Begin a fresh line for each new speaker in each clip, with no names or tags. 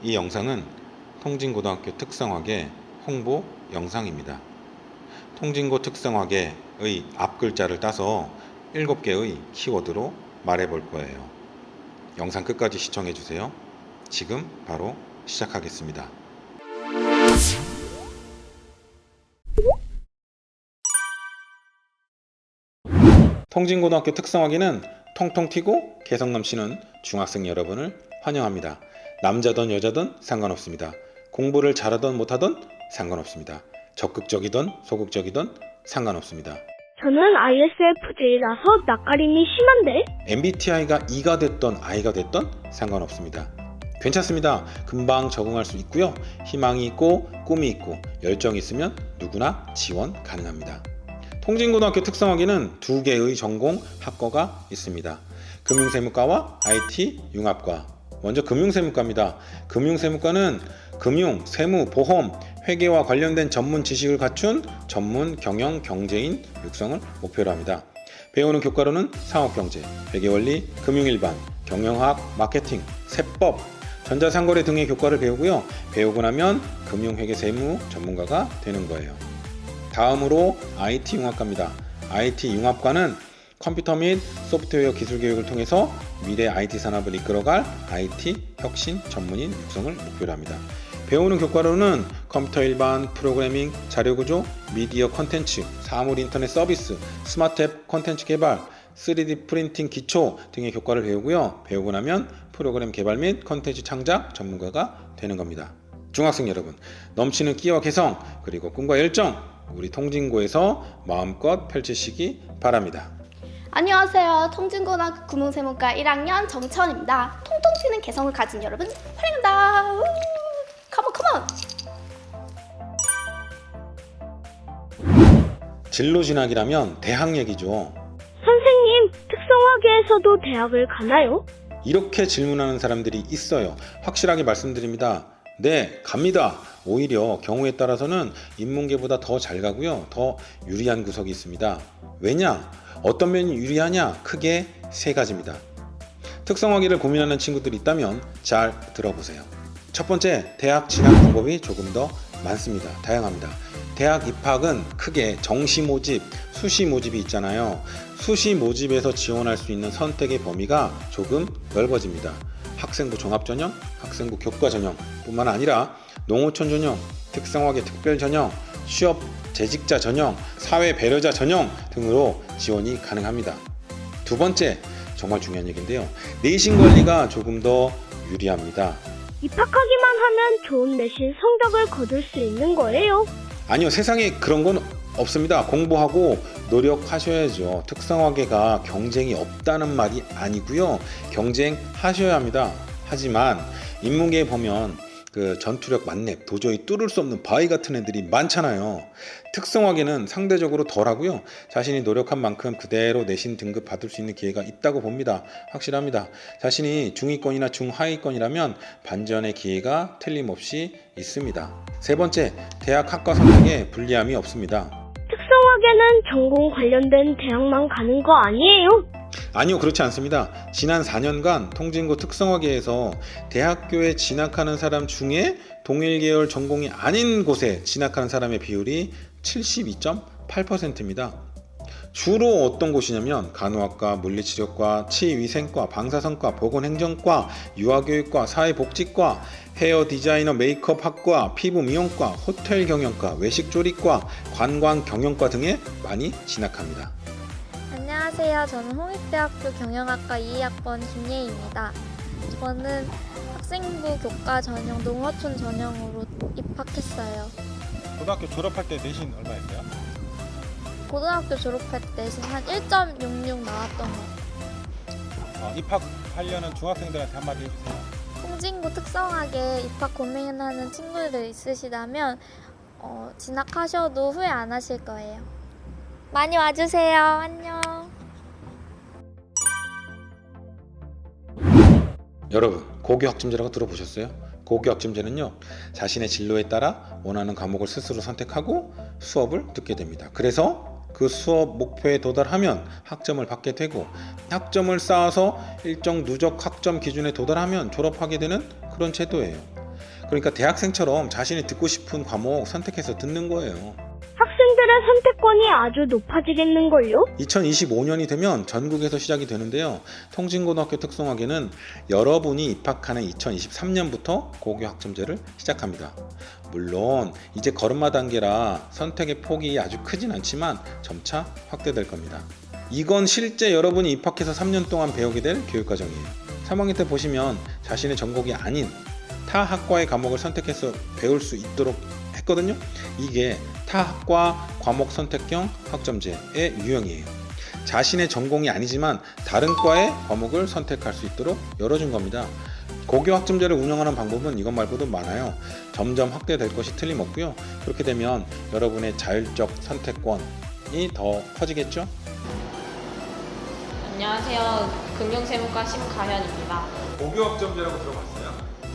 이 영상은 통진고등학교 특성화계 홍보 영상입니다. 통진고 특성화계의 앞글자를 따서 7개의 키워드로 말해볼 거예요. 영상 끝까지 시청해주세요. 지금 바로 시작하겠습니다. 통진고등학교 특성화계는 통통 튀고 개성 넘치는 중학생 여러분을 환영합니다. 남자든 여자든 상관없습니다. 공부를 잘하든 못하든 상관없습니다. 적극적이든 소극적이든 상관없습니다.
저는 ISFJ라서 낯가림이 심한데?
MBTI가 E가 됐던 I가 됐던 상관없습니다. 괜찮습니다. 금방 적응할 수 있고요. 희망이 있고 꿈이 있고 열정이 있으면 누구나 지원 가능합니다. 통진고등학교 특성화계는 2개의 전공 학과가 있습니다. 금융세무과와 IT 융합과. 먼저 금융세무과입니다. 금융세무과는 금융, 세무, 보험, 회계와 관련된 전문 지식을 갖춘 전문 경영 경제인 육성을 목표로 합니다. 배우는 교과로는 상업경제, 회계원리, 금융일반, 경영학, 마케팅, 세법, 전자상거래 등의 교과를 배우고요. 배우고 나면 금융회계세무 전문가가 되는 거예요. 다음으로 IT 융합과입니다. IT 융합과는 컴퓨터 및 소프트웨어 기술 교육을 통해서 미래 IT 산업을 이끌어갈 IT 혁신 전문인 육성을 목표로 합니다. 배우는 교과로는 컴퓨터 일반, 프로그래밍, 자료구조, 미디어 콘텐츠, 사물 인터넷 서비스, 스마트 앱 콘텐츠 개발, 3D 프린팅 기초 등의 교과를 배우고요. 배우고 나면 프로그램 개발 및 콘텐츠 창작 전문가가 되는 겁니다. 중학생 여러분, 넘치는 끼와 개성 그리고 꿈과 열정 우리 통진고에서 마음껏 펼치시기 바랍니다.
안녕하세요. 통진고등학교 금융세무과 1학년 정채원입니다. 통통 튀는 개성을 가진 여러분 환영합니다. 우! 컴온 컴온.
진로 진학이라면 대학 얘기죠.
선생님, 특성화계에서도 대학을 가나요?
이렇게 질문하는 사람들이 있어요. 확실하게 말씀드립니다. 네, 갑니다. 오히려 경우에 따라서는 인문계보다 더 잘 가고요. 더 유리한 구석이 있습니다. 왜냐? 어떤 면이 유리하냐? 크게 3가지입니다. 특성화계를 고민하는 친구들이 있다면 잘 들어보세요. 첫 번째, 대학 진학 방법이 조금 더 많습니다. 다양합니다. 대학 입학은 크게 정시 모집, 수시 모집이 있잖아요. 수시 모집에서 지원할 수 있는 선택의 범위가 조금 넓어집니다. 학생부 종합 전형, 학생부 교과 전형 뿐만 아니라 농어촌 전형, 특성화계 특별 전형, 취업 재직자 전형, 사회 배려자 전형 등으로 지원이 가능합니다. 두 번째, 정말 중요한 얘기인데요. 내신 관리가 조금 더 유리합니다.
입학하기만 하면 좋은 내신 성적을 거둘 수 있는 거예요?
아니요, 세상에 그런 건 없습니다. 공부하고 노력하셔야죠. 특성화계가 경쟁이 없다는 말이 아니고요. 경쟁하셔야 합니다. 하지만 인문계에 보면 그 전투력 만렙 도저히 뚫을 수 없는 바위 같은 애들이 많잖아요. 특성화계는 상대적으로 덜하고요. 자신이 노력한 만큼 그대로 내신 등급 받을 수 있는 기회가 있다고 봅니다. 확실합니다. 자신이 중위권이나 중하위권이라면 반전의 기회가 틀림없이 있습니다. 세 번째, 대학 학과 선택에 불리함이 없습니다.
특성화계는 전공 관련된 대학만 가는 거 아니에요?
아니요, 그렇지 않습니다. 지난 4년간 통진고 특성화계에서 대학교에 진학하는 사람 중에 동일 계열 전공이 아닌 곳에 진학하는 사람의 비율이 72.8%입니다. 주로 어떤 곳이냐면 간호학과, 물리치료과, 치위생과, 방사선과, 보건행정과, 유아교육과, 사회복지과, 헤어 디자이너 메이크업학과, 피부미용과, 호텔 경영과, 외식조리과, 관광경영과 등에 많이 진학합니다.
안녕하세요. 저는 홍익대학교 경영학과 2학번 김예희입니다. 저는 학생부 교과 전형 농어촌 전형으로 입학했어요.
고등학교 졸업할 때 내신 얼마였어요?
고등학교 졸업할 때 내신 한 1.66 나왔던 거.
입학하려는 중학생들한테 한마디 해주세요.
통진고 특성화계 입학 고민하는 친구들 있으시다면 진학하셔도 후회 안 하실 거예요. 많이 와주세요. 안녕.
여러분, 고교학점제라고 들어보셨어요? 고교학점제는요, 자신의 진로에 따라 원하는 과목을 스스로 선택하고 수업을 듣게 됩니다. 그래서 그 수업 목표에 도달하면 학점을 받게 되고, 학점을 쌓아서 일정 누적 학점 기준에 도달하면 졸업하게 되는 그런 제도예요. 그러니까 대학생처럼 자신이 듣고 싶은 과목 선택해서 듣는 거예요.
학생들의 선택권이 아주 높아지겠는걸요?
2025년이 되면 전국에서 시작이 되는데요. 통진고등학교 특성화계는 여러분이 입학하는 2023년부터 고교 학점제를 시작합니다. 물론 이제 걸음마 단계라 선택의 폭이 아주 크진 않지만 점차 확대될 겁니다. 이건 실제 여러분이 입학해서 3년 동안 배우게 될 교육과정이에요. 3학년 때 보시면 자신의 전공이 아닌 타 학과의 과목을 선택해서 배울 수 있도록 했거든요. 이게 타학과 과목 선택형 학점제의 유형이에요. 자신의 전공이 아니지만 다른 과의 과목을 선택할 수 있도록 열어준 겁니다. 고교 학점제를 운영하는 방법은 이것 말고도 많아요. 점점 확대될 것이 틀림없고요. 그렇게 되면 여러분의 자율적 선택권이 더 커지겠죠?
안녕하세요. 금융세무과 심가현입니다.
고교 학점제라고 들어봤어요?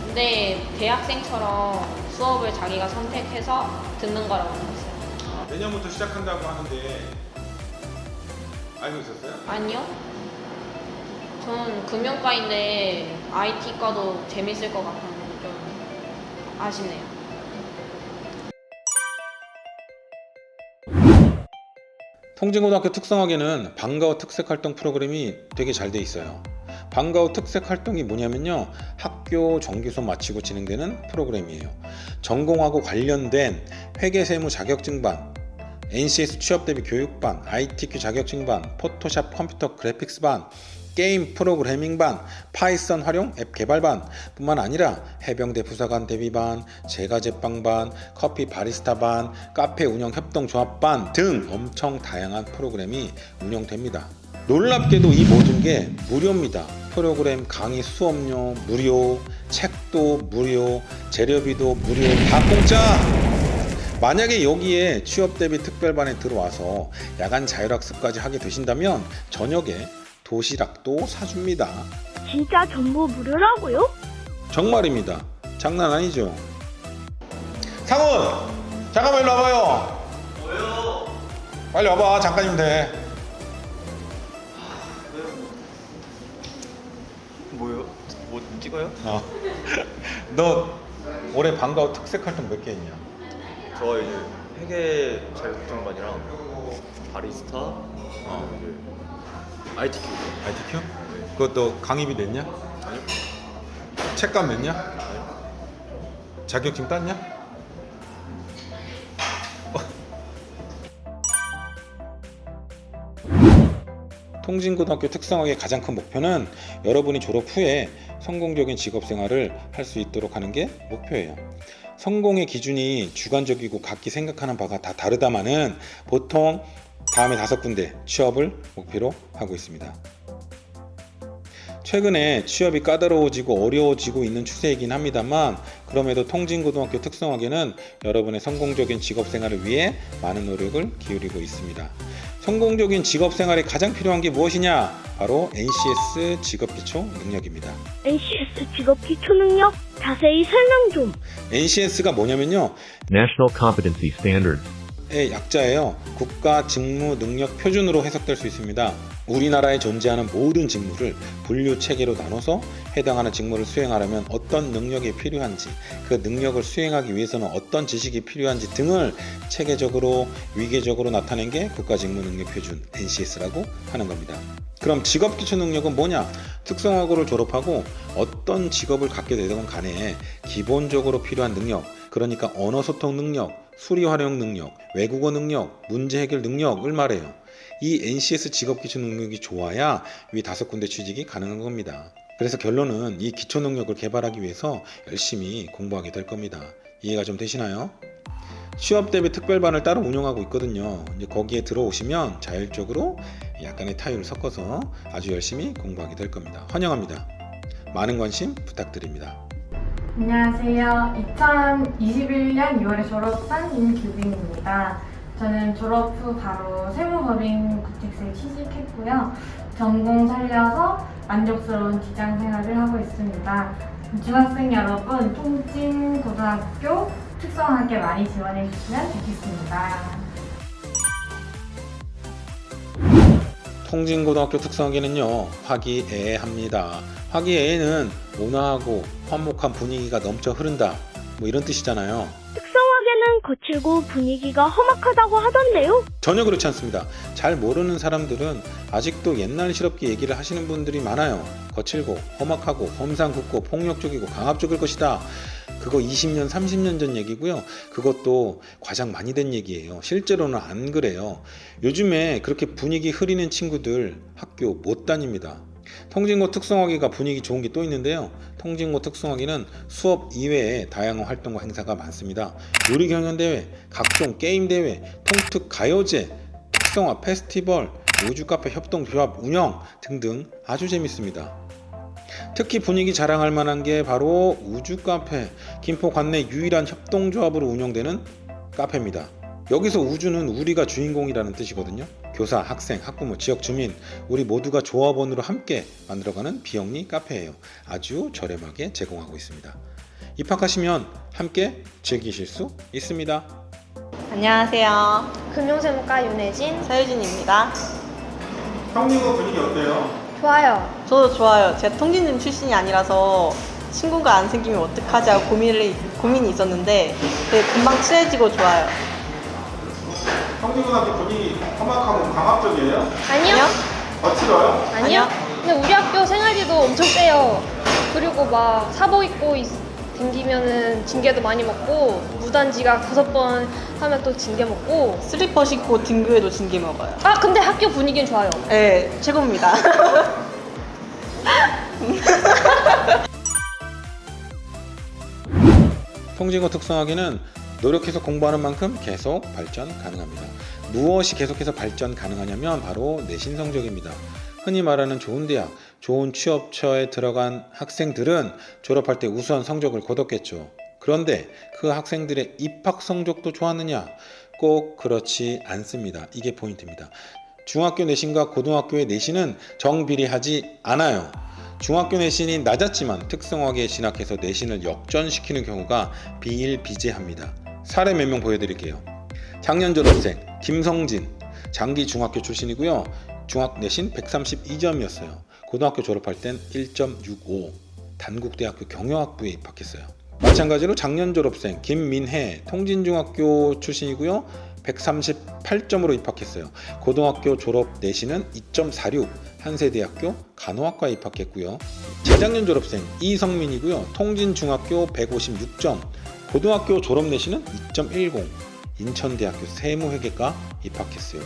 근데 대학생처럼 수업을 자기가 선택해서 듣는 거라고 들었어요.
내년부터 시작한다고 하는데 알고 있었어요?
아니요? 전 금융과인데 IT과도 재밌을 것 같아서 좀 아쉽네요.
통진고등학교 특성화계는 방과 후 특색활동 프로그램이 되게 잘 돼 있어요. 방과 후 특색활동이 뭐냐면요, 학교 정규수업 마치고 진행되는 프로그램이에요. 전공하고 관련된 회계세무 자격증반, NCS 취업대비 교육반, ITQ 자격증반, 포토샵 컴퓨터 그래픽스반, 게임 프로그래밍반, 파이썬 활용 앱 개발반 뿐만 아니라 해병대 부사관 대비반, 제과제빵반, 커피 바리스타반, 카페 운영 협동조합반 등 엄청 다양한 프로그램이 운영됩니다. 놀랍게도 이 모든 게 무료입니다. 프로그램 강의 수업료 무료, 책도 무료, 재료비도 무료, 다 공짜! 만약에 여기에 취업대비 특별반에 들어와서 야간 자율학습까지 하게 되신다면 저녁에 도시락도 사줍니다.
진짜 전부 무료라고요?
정말입니다. 장난 아니죠? 상훈! 잠깐만 일로 와봐요. 뭐요? 빨리 와봐. 잠깐이면 돼.
뭐요? 뭐 찍어요?
너 올해 방과 후 특색활동 몇 개 했냐?
저 이제 회계 자격증반이랑 바리스타, 이제 ITQ.
ITQ? 그것도 강의비 냈냐?
아니요.
책값 냈냐?
아니요.
자격증 땄냐? 통진고등학교 특성화의 가장 큰 목표는 여러분이 졸업 후에 성공적인 직업생활을 할 수 있도록 하는 게 목표예요. 성공의 기준이 주관적이고 각기 생각하는 바가 다 다르다마는 보통 다음에 5군데 취업을 목표로 하고 있습니다. 최근에 취업이 까다로워지고 어려워지고 있는 추세이긴 합니다만 그럼에도 통진고등학교 특성화계는 여러분의 성공적인 직업생활을 위해 많은 노력을 기울이고 있습니다. 성공적인 직업생활에 가장 필요한 게 무엇이냐? 바로 NCS 직업기초 능력입니다.
NCS 직업 기초 능력 자세히 설명 좀.
NCS가 뭐냐면요,
National Competency Standards.
의 약자예요. 국가 직무 능력 표준으로 해석될 수 있습니다. 우리나라에 존재하는 모든 직무를 분류 체계로 나눠서 해당하는 직무를 수행하려면 어떤 능력이 필요한지, 그 능력을 수행하기 위해서는 어떤 지식이 필요한지 등을 체계적으로 위계적으로 나타낸 게 국가 직무 능력 표준 NCS라고 하는 겁니다. 그럼 직업 기초 능력은 뭐냐? 특성화고를 졸업하고 어떤 직업을 갖게 되든 간에 기본적으로 필요한 능력, 그러니까 언어 소통 능력, 수리 활용 능력, 외국어 능력, 문제 해결 능력을 말해요. 이 NCS 직업 기초 능력이 좋아야 위 5군데 취직이 가능한 겁니다. 그래서 결론은 이 기초 능력을 개발하기 위해서 열심히 공부하게 될 겁니다. 이해가 좀 되시나요? 취업 대비 특별반을 따로 운영하고 있거든요. 이제 거기에 들어오시면 자율적으로 약간의 타율을 섞어서 아주 열심히 공부하게 될 겁니다. 환영합니다. 많은 관심 부탁드립니다.
안녕하세요. 2021년 6월에 졸업한 임규빈입니다. 저는 졸업 후 바로 세무법인 구직생에 취직했고요. 전공 살려서 만족스러운 직장 생활을 하고 있습니다. 중학생 여러분, 통진고등학교 특성화계 많이 지원해 주시면 좋겠습니다.
통진고등학교 특성화계는요, 화기애애합니다. 화기애애는 온화하고 화목한 분위기가 넘쳐 흐른다, 뭐 이런 뜻이잖아요.
특성화계는 거칠고 분위기가 험악하다고 하던데요.
전혀 그렇지 않습니다. 잘 모르는 사람들은 아직도 옛날스럽게 얘기를 하시는 분들이 많아요. 거칠고 험악하고 험상궂고 폭력적이고 강압적일 것이다. 그거 20년, 30년 전 얘기고요. 그것도 과장 많이 된 얘기예요. 실제로는 안 그래요. 요즘에 그렇게 분위기 흐리는 친구들 학교 못 다닙니다. 통진고 특성화기가 분위기 좋은 게 또 있는데요. 통진고 특성화기는 수업 이외에 다양한 활동과 행사가 많습니다. 요리 경연대회, 각종 게임대회, 통특 가요제, 특성화 페스티벌, 우주카페 협동조합 운영 등등 아주 재밌습니다. 특히 분위기 자랑할 만한 게 바로 우주카페, 김포 관내 유일한 협동조합으로 운영되는 카페입니다. 여기서 우주는 우리가 주인공이라는 뜻이거든요. 교사, 학생, 학부모, 지역 주민 우리 모두가 조합원으로 함께 만들어가는 비영리 카페예요. 아주 저렴하게 제공하고 있습니다. 입학하시면 함께 즐기실 수 있습니다.
안녕하세요.
금융세무과 윤혜진.
서유진입니다.
통진고 분위기 어때요?
좋아요.
저도 좋아요. 제가 통진님 출신이 아니라서 친구가 안 생기면 어떡하지 하고 고민이 있었는데 금방 친해지고 좋아요.
통진고등학교 분위기 험악하고 강압적이에요?
아니요?
거칠어요?
아니요? 근데 우리 학교 생활지도 엄청 세요. 그리고 막 사복 입고 댕기면은 징계도 많이 먹고 무단지각 5번 하면 또 징계 먹고.
슬리퍼 신고 등교해도 징계 먹어요.
아 근데 학교 분위기는 좋아요.
네, 최고입니다.
통진고 특성화기는 노력해서 공부하는 만큼 계속 발전 가능합니다. 무엇이 계속해서 발전 가능하냐면 바로 내신 성적입니다. 흔히 말하는 좋은 대학, 좋은 취업처에 들어간 학생들은 졸업할 때 우수한 성적을 거뒀겠죠. 그런데 그 학생들의 입학 성적도 좋았느냐? 꼭 그렇지 않습니다. 이게 포인트입니다. 중학교 내신과 고등학교의 내신은 정비례하지 않아요. 중학교 내신이 낮았지만 특성화기에 진학해서 내신을 역전시키는 경우가 비일비재합니다. 사례 몇 명 보여드릴게요. 작년 졸업생 김성진, 장기 중학교 출신이고요. 중학 내신 132점이었어요. 고등학교 졸업할 땐 1.65, 단국대학교 경영학부에 입학했어요. 마찬가지로 작년 졸업생 김민혜, 통진중학교 출신이고요. 138점으로 입학했어요. 고등학교 졸업 내신은 2.46, 한세대학교 간호학과에 입학했고요. 재작년 졸업생 이성민이고요. 통진중학교 156점, 고등학교 졸업 내신은 2.10, 인천대학교 세무회계과 입학했어요.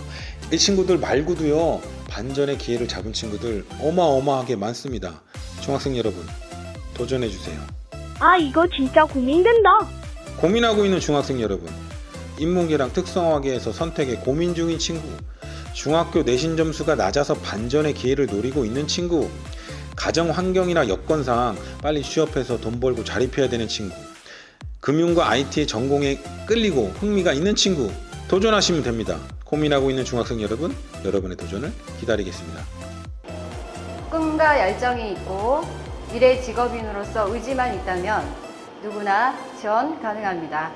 이 친구들 말고도요, 반전의 기회를 잡은 친구들 어마어마하게 많습니다. 중학생 여러분, 도전해주세요.
아, 이거 진짜 고민된다.
고민하고 있는 중학생 여러분, 인문계랑 특성화계에서 선택에 고민 중인 친구, 중학교 내신 점수가 낮아서 반전의 기회를 노리고 있는 친구, 가정 환경이나 여건상 빨리 취업해서 돈 벌고 자립해야 되는 친구, 금융과 IT의 전공에 끌리고 흥미가 있는 친구, 도전하시면 됩니다. 고민하고 있는 중학생 여러분, 여러분의 도전을 기다리겠습니다.
꿈과 열정이 있고 미래 직업인으로서 의지만 있다면 누구나 지원 가능합니다.